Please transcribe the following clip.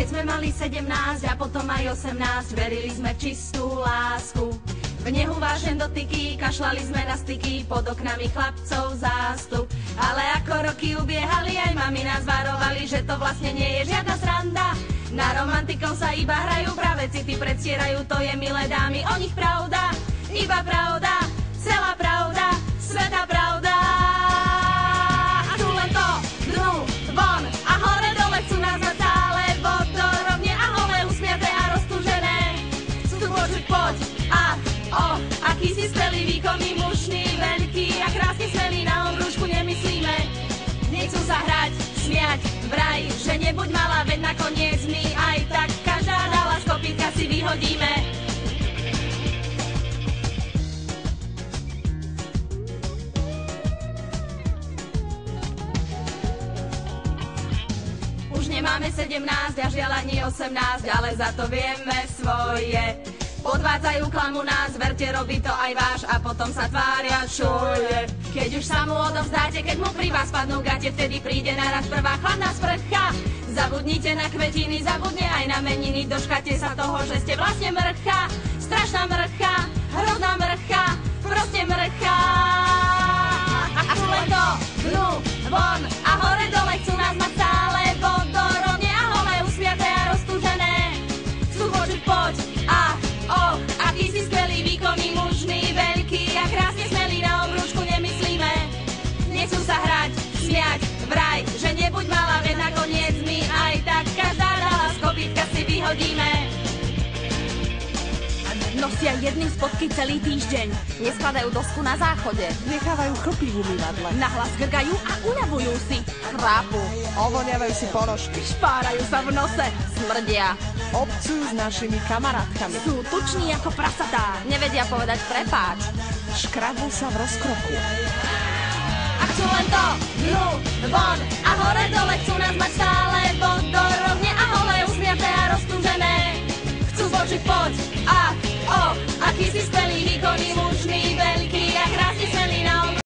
Keď sme mali 17 a potom aj 18, verili sme v čistú lásku. V nehu vášen dotyky, kašľali sme na styky, pod oknami chlapcov zástup. Ale ako roky ubiehali, aj mami nás varovali, že to vlastne nie je žiadna sranda. Na romantikov sa iba hrajú, práve city predstierajú, to je milé dámy, o nich pravda. Iba pravda, celá pravda, svätá pravda. A tu len to, dnu, von a hore dole chcú nás mať stále vodorovne a holé, usmiaté a roztúžené. Chcú počuť poď a aký si skvelý, výkonný, mužný, veľký a krásne smelý, na obrúšku nemyslíme. Nechcú sa hrať, smiať, vraj, že nebuď malá, veď nakoniec my aj tak každá dala z kopítka si vyhodíme. Už nemáme 17 a žiaľ ani 18, ale za to vieme svoje. Podvádzajú, klamu nás, verte, robí to aj váš a potom sa tvária, čo je. Keď už sa mu odovzdáte, keď mu pri vás padnú gate, vtedy príde naraz prvá chladná sprcha. Zabudnite na kvetiny, zabudne aj na meniny, doškate sa toho, že ste vlastne mrcha. Strašná mrcha, hrozná mrcha, proste mrcha. A chcú len to, dnu, von a hore dole, chcú nás mať stále vodorovne a holé, usmiaté a roztúžené. Chcú počuť poď a aký si skvelý, výkonný, mužný, veľký a krásne smelý, na obrúčku nemyslíme. Nechcú sa hrať, smiať, vraj, že nebuď malá, veď nakoniec my aj tak každá dala z kopítka si vyhodíme. Nosia jedny spodky celý týždeň. Neskladajú dosku na záchode. Nechávajú chlpy v umývadle. Nahlas grgajú a uľavujú si. Chrápu. Ovoniavajú si ponožky. Špárajú sa v nose. Smrdia. Obcujú s našimi kamarátkami. Sú tuční ako prasatá. Nevedia povedať prepáč. Škrabú sa v rozkroku. A chcú len to, dnu, von a hore dole, chcú nás mať stále vodorovne